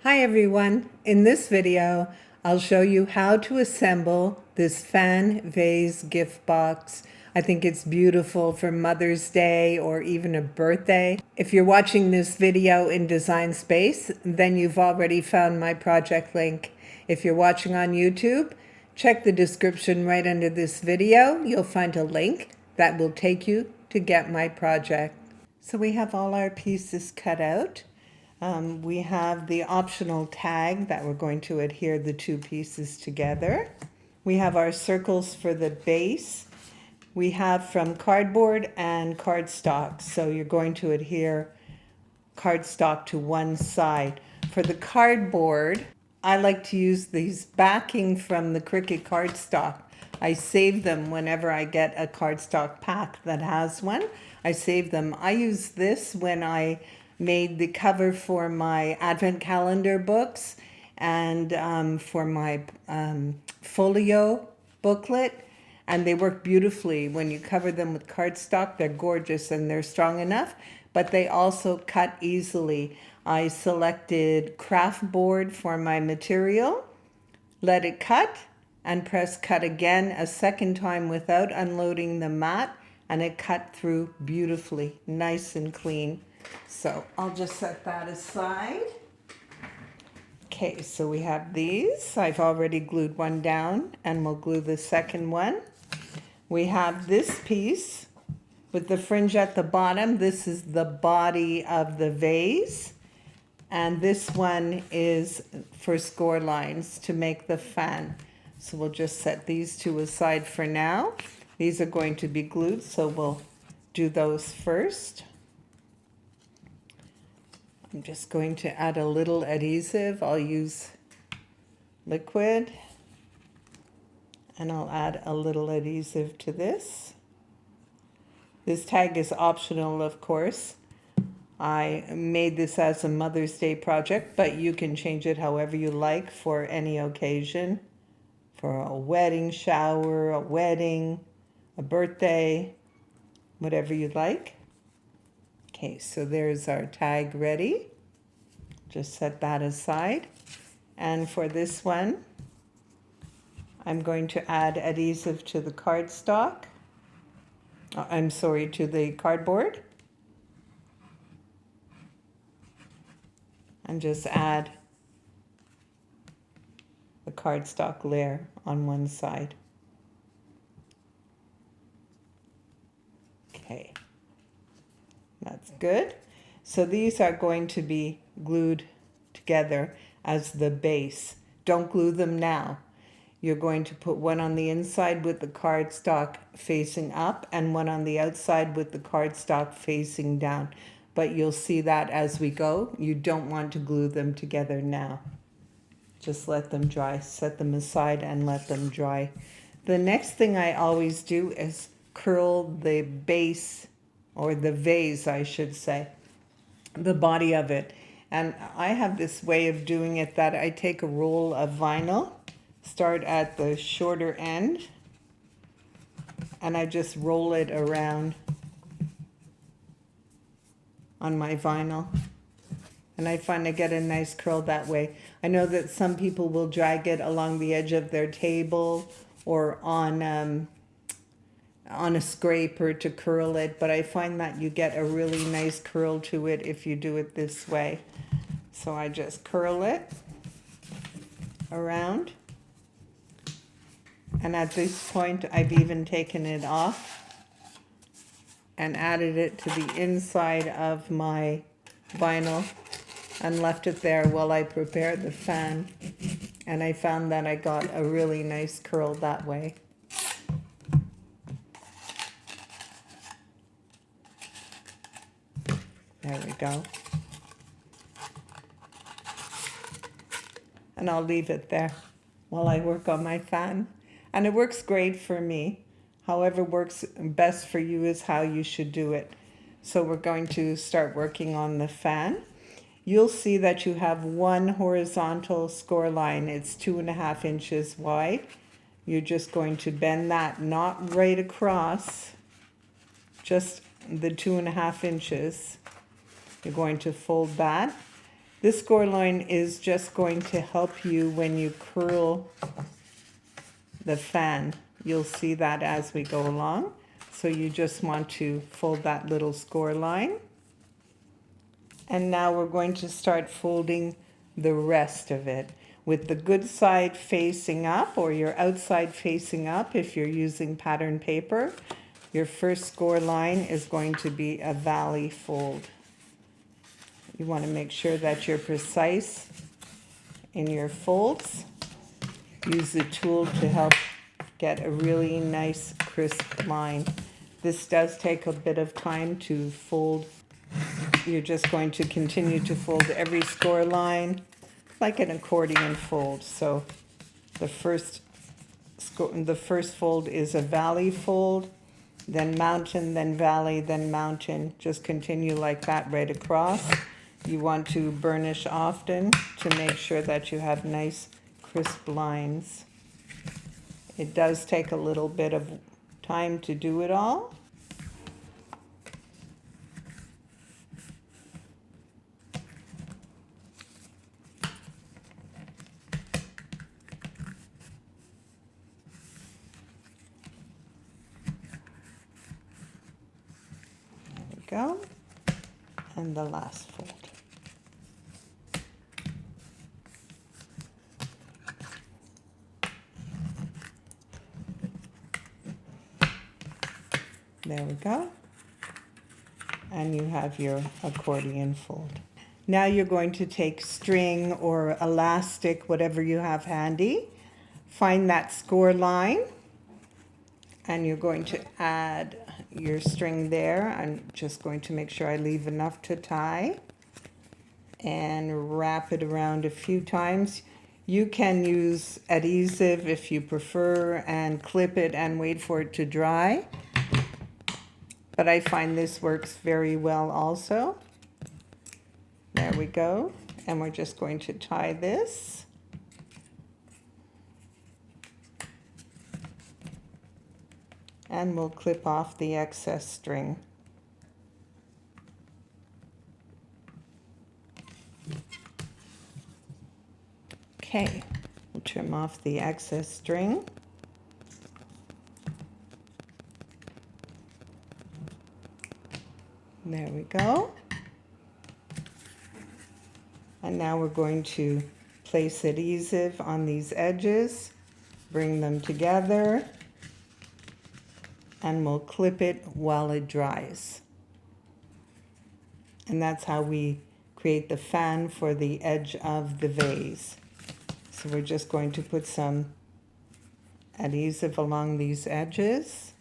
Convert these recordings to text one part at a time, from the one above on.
Hi everyone, in this video I'll show you how to assemble this fan vase gift box. I think it's beautiful for Mother's Day or even a birthday. If you're watching this video in Design Space, then you've already found my project link. If you're watching on YouTube, check the description right under this video. You'll find a link that will take you to get my project. So we have all our pieces cut out. We have the optional tag that we're going to adhere the two pieces together. We have our circles for the base. We have from cardboard and cardstock. So you're going to adhere cardstock to one side. For the cardboard, I like to use these backing from the CRICUT cardstock. I save them whenever I get a cardstock pack that has one. I save them. I use this when I made the cover for my advent calendar books and for my folio booklet, and they work beautifully. When you cover them with cardstock, they're gorgeous and they're strong enough, but they also cut easily. I selected craft board for my material, let it cut, and press cut again a second time without unloading the mat, and it cut through beautifully, nice and clean. So I'll just set that aside. Okay, so we have these. I've already glued one down and we'll glue the second one. We have this piece with the fringe at the bottom. This is the body of the vase. And this one is for score lines to make the fan. So we'll just set these two aside for now. These are going to be glued, so we'll do those first. I'm just going to add a little adhesive. I'll use liquid, and I'll add a little adhesive to this. This tag is optional, of course. I made this as a Mother's Day project, but you can change it however you like for any occasion. For a wedding shower, a wedding, a birthday, whatever you like. Okay, so there's our tag ready. Just set that aside. And for this one, I'm going to add adhesive to the cardstock. To the cardboard. And just add the cardstock layer on one side. Okay. That's good. So these are going to be glued together as the base. Don't glue them now. You're going to put one on the inside with the cardstock facing up and one on the outside with the cardstock facing down. But you'll see that as we go. You don't want to glue them together now. Just let them dry. Set them aside and let them dry. The next thing I always do is curl the base, or the vase, I should say, the body of it. And I have this way of doing it that I take a roll of vinyl, start at the shorter end, and I just roll it around on my vinyl. And I find I get a nice curl that way. I know that some people will drag it along the edge of their table or on a scraper to curl it, but I find that you get a really nice curl to it if you do it this way. So I just curl it around, and at this point I've even taken it off and added it to the inside of my vinyl and left it there while I prepared the fan, and I found that I got a really nice curl that way. There we go. And I'll leave it there while I work on my fan. And it works great for me. However works best for you is how you should do it. So we're going to start working on the fan. You'll see that you have one horizontal score line. It's 2.5 inches wide. You're just going to bend that, not right across, just the 2.5 inches. You're going to fold that. This score line is just going to help you when you curl the fan. You'll see that as we go along. So you just want to fold that little score line. And now we're going to start folding the rest of it with the good side facing up, or your outside facing up if you're using pattern paper. Your first score line is going to be a valley fold. You want to make sure that you're precise in your folds. Use the tool to help get a really nice crisp line. This does take a bit of time to fold. You're just going to continue to fold every score line like an accordion fold. So the first fold is a valley fold, then mountain, then valley, then mountain. Just continue like that right across. You want to burnish often to make sure that you have nice crisp lines. It does take a little bit of time to do it all. There we go. And the last fold. There we go. And you have your accordion fold. Now you're going to take string or elastic, whatever you have handy. Find that score line. And you're going to add your string there. I'm just going to make sure I leave enough to tie. And wrap it around a few times. You can use adhesive if you prefer and clip it and wait for it to dry. But I find this works very well also. There we go. And we're just going to tie this. And we'll clip off the excess string. Okay, we'll trim off the excess string. There we go. And now we're going to place adhesive on these edges, bring them together, and we'll clip it while it dries. And that's how we create the fan for the edge of the vase. So we're just going to put some adhesive along these edges.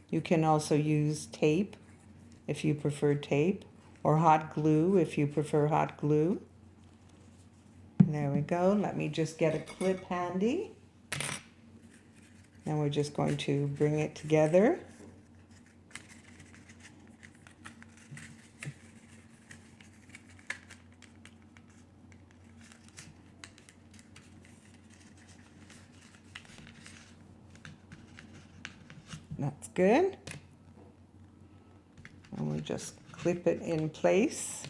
You can also use tape if you prefer tape, or hot glue if you prefer hot glue. There we go. Let me just get a clip handy. And we're just going to bring it together. That's good. And we just clip it in place.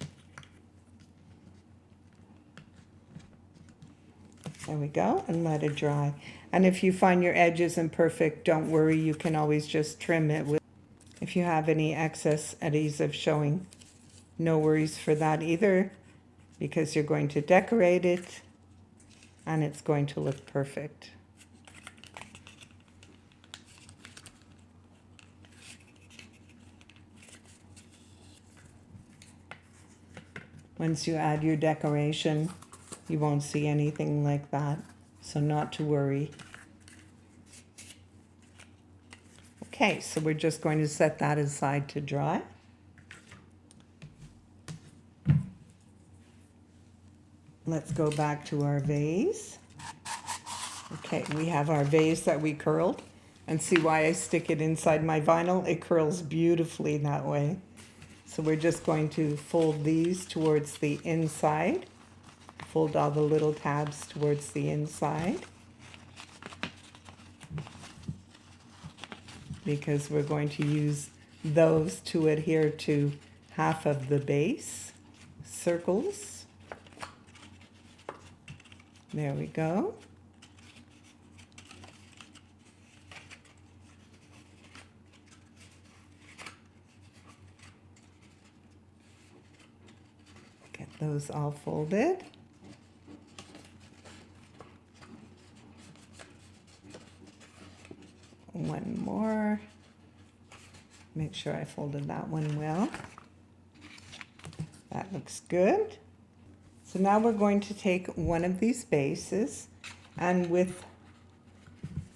There we go, and let it dry. And if you find your edge isn't perfect, don't worry, you can always just trim it with. If you have any excess adhesive showing, no worries for that either, because you're going to decorate it and it's going to look perfect. Once you add your decoration, you won't see anything like that, so not to worry. Okay, so we're just going to set that aside to dry. Let's go back to our vase. Okay, we have our vase that we curled, and see why I stick it inside my vinyl? It curls beautifully that way. So we're just going to fold these towards the inside. Fold all the little tabs towards the inside, because we're going to use those to adhere to half of the base circles. There we go. Get those all folded. One more. Make sure I folded that one well. That looks good. So now we're going to take one of these bases, and with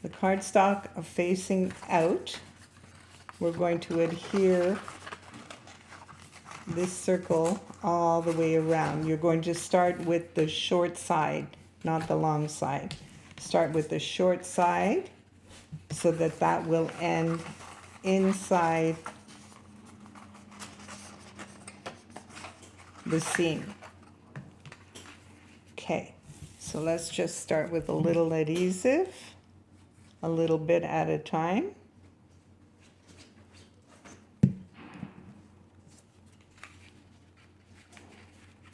the cardstock facing out, we're going to adhere this circle all the way around. You're going to start with the short side, not the long side. Start with the short side so that that will end inside the seam. Okay, so let's just start with a little adhesive, a little bit at a time.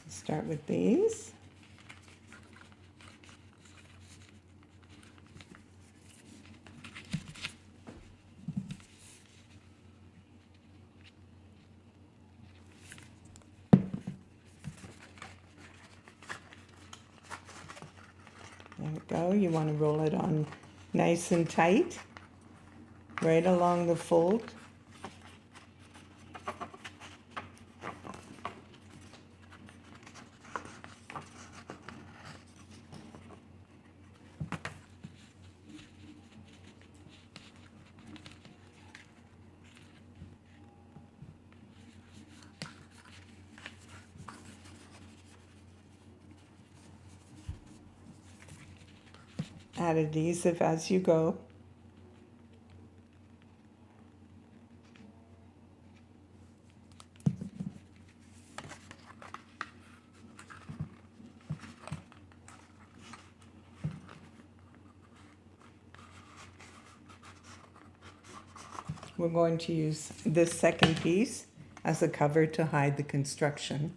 Start with these. There we go. You want to roll it on nice and tight, right along the fold. Add adhesive as you go. We're going to use this second piece as a cover to hide the construction.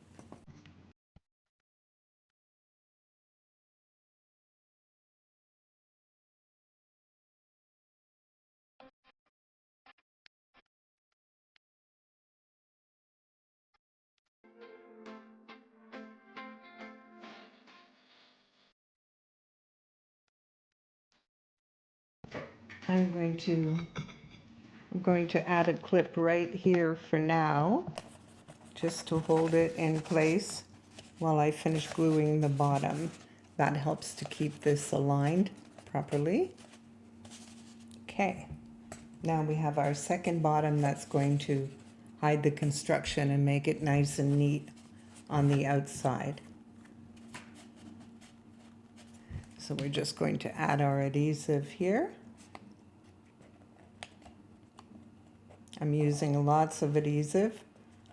I'm going to add a clip right here for now, just to hold it in place while I finish gluing the bottom. That helps to keep this aligned properly. Okay, now we have our second bottom that's going to hide the construction and make it nice and neat on the outside. So we're just going to add our adhesive here. I'm using lots of adhesive.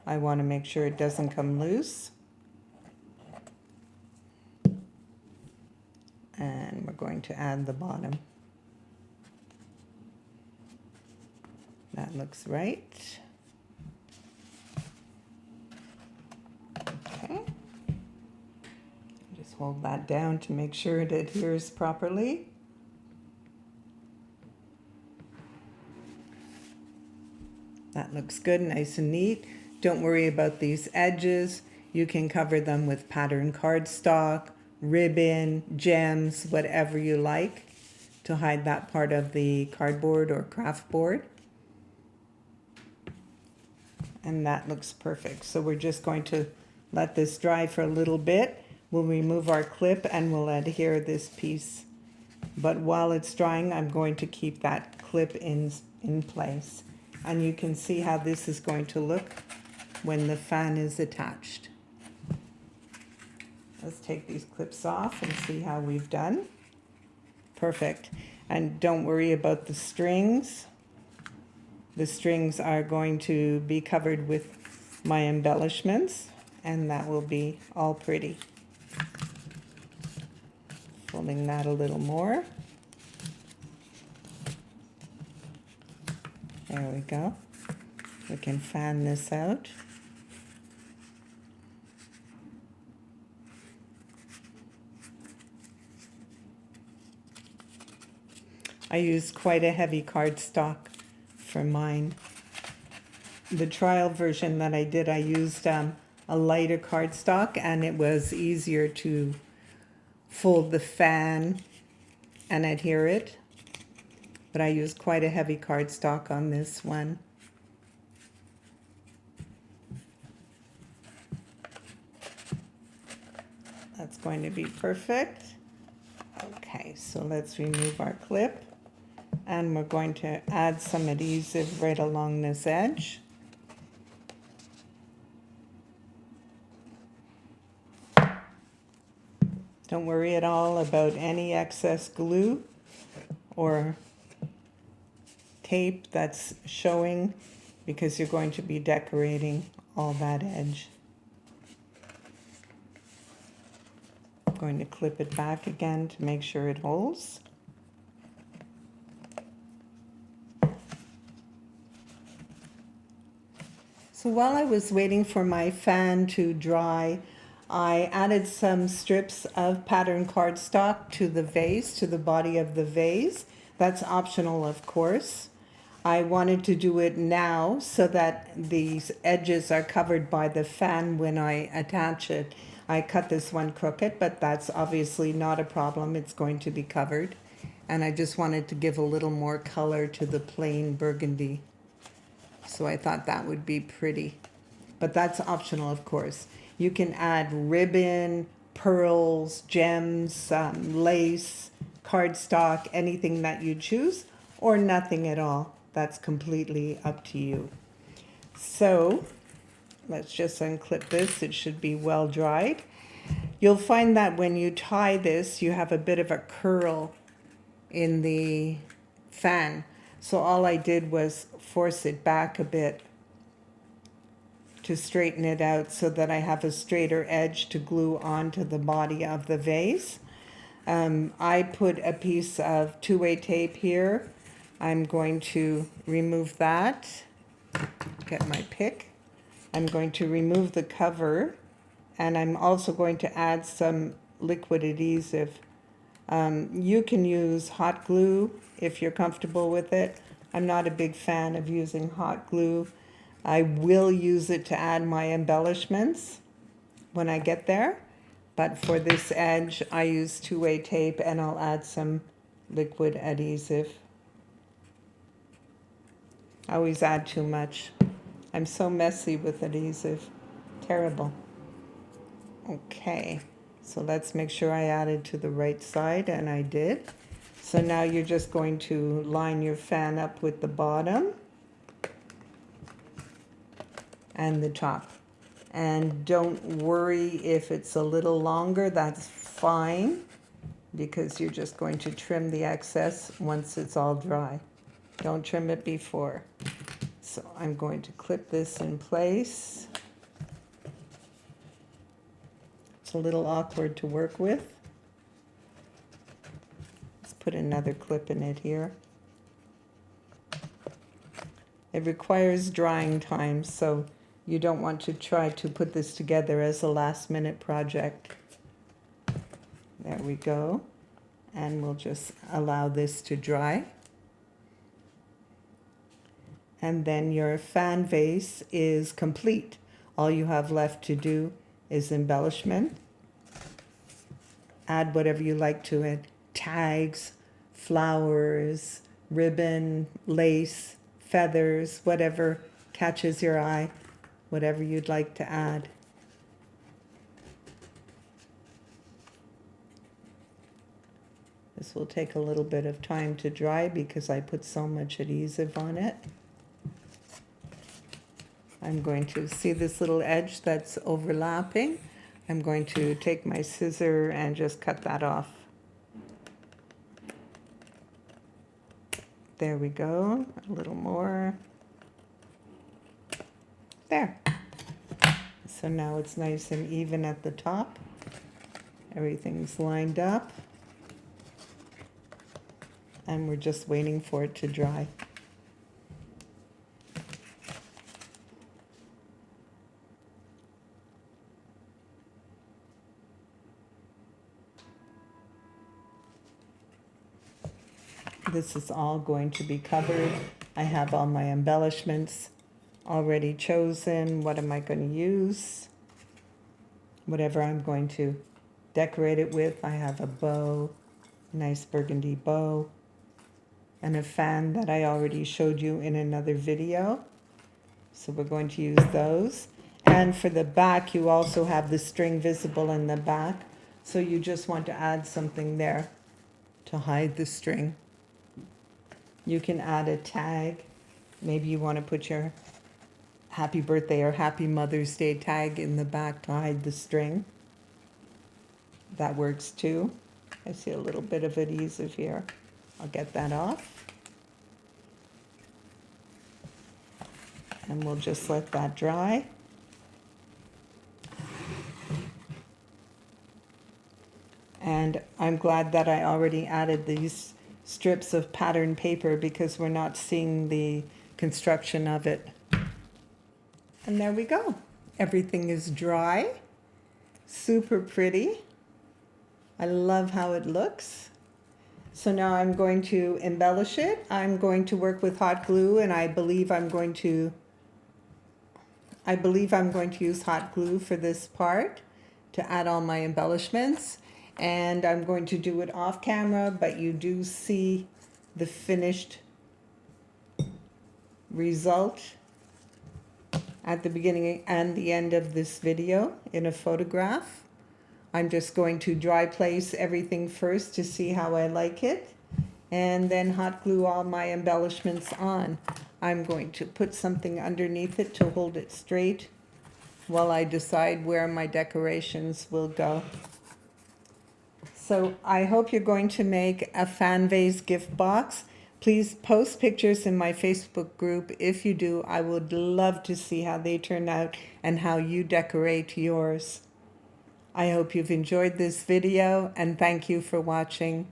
I want to make sure it doesn't come loose. And we're going to add the bottom. That looks right. Okay. Just hold that down to make sure it adheres properly. That looks good, nice and neat. Don't worry about these edges. You can cover them with pattern cardstock, ribbon, gems, whatever you like to hide that part of the cardboard or craft board. And that looks perfect. So we're just going to let this dry for a little bit. We'll remove our clip and we'll adhere this piece. But while it's drying, I'm going to keep that clip in place. And you can see how this is going to look when the fan is attached. Let's take these clips off and see how we've done. Perfect. And don't worry about the strings. The strings are going to be covered with my embellishments, and that will be all pretty. Folding that a little more. There we go. We can fan this out. I used quite a heavy cardstock for mine. The trial version that I did, I used a lighter cardstock, and it was easier to fold the fan and adhere it. But I used quite a heavy cardstock on this one. That's going to be perfect. Okay, so let's remove our clip, and we're going to add some adhesive right along this edge. Don't worry at all about any excess glue or tape that's showing, because you're going to be decorating all that edge. I'm going to clip it back again to make sure it holds. So while I was waiting for my fan to dry, I added some strips of pattern cardstock to the vase, to the body of the vase. That's optional, of course. I wanted to do it now so that these edges are covered by the fan when I attach it. I cut this one crooked, but that's obviously not a problem. It's going to be covered. And I just wanted to give a little more color to the plain burgundy. So I thought that would be pretty. But that's optional, of course. You can add ribbon, pearls, gems, lace, cardstock, anything that you choose, or nothing at all. That's completely up to you. So let's just unclip this. It should be well dried. You'll find that when you tie this, you have a bit of a curl in the fan. So all I did was force it back a bit to straighten it out so that I have a straighter edge to glue onto the body of the vase. I put a piece of two-way tape here. I'm going to remove that. Get my pick. I'm going to remove the cover, and I'm also going to add some liquid adhesive. You can use hot glue if you're comfortable with it. I'm not a big fan of using hot glue. I will use it to add my embellishments when I get there. But for this edge, I use two-way tape, and I'll add some liquid adhesive. I always add too much. I'm so messy with adhesive. Terrible. Okay, so let's make sure I added to the right side, and I did. So now you're just going to line your fan up with the bottom and the top. And don't worry if it's a little longer, that's fine, because you're just going to trim the excess once it's all dry. Don't trim it before. So I'm going to clip this in place. It's a little awkward to work with. Let's put another clip in it here. It requires drying time, so you don't want to try to put this together as a last-minute project. There we go. And we'll just allow this to dry. And then your fan vase is complete. All you have left to do is embellishment. Add whatever you like to it. Tags, flowers, ribbon, lace, feathers, whatever catches your eye, whatever you'd like to add. This will take a little bit of time to dry because I put so much adhesive on it. I'm going to see this little edge that's overlapping. I'm going to take my scissor and just cut that off. There we go, a little more. There. So now it's nice and even at the top. Everything's lined up. And we're just waiting for it to dry. This is all going to be covered. I have all my embellishments already chosen. What am I going to use? Whatever I'm going to decorate it with. I have a bow, nice burgundy bow, and a fan that I already showed you in another video. So we're going to use those. And for the back, you also have the string visible in the back. So you just want to add something there to hide the string. You can add a tag. Maybe you want to put your happy birthday or happy Mother's Day tag in the back to hide the string. That works too. I see a little bit of adhesive here. I'll get that off. And we'll just let that dry. And I'm glad that I already added these strips of pattern paper because we're not seeing the construction of it. And there we go. Everything is dry. Super pretty. I love how it looks. So now I'm going to embellish it. I'm going to work with hot glue, and I believe I'm going to use hot glue for this part to add all my embellishments. And I'm going to do it off camera, but you do see the finished result at the beginning and the end of this video in a photograph. I'm just going to dry place everything first to see how I like it, and then hot glue all my embellishments on. I'm going to put something underneath it to hold it straight while I decide where my decorations will go. So I hope you're going to make a fan vase gift box. Please post pictures in my Facebook group. If you do, I would love to see how they turn out and how you decorate yours. I hope you've enjoyed this video, and thank you for watching.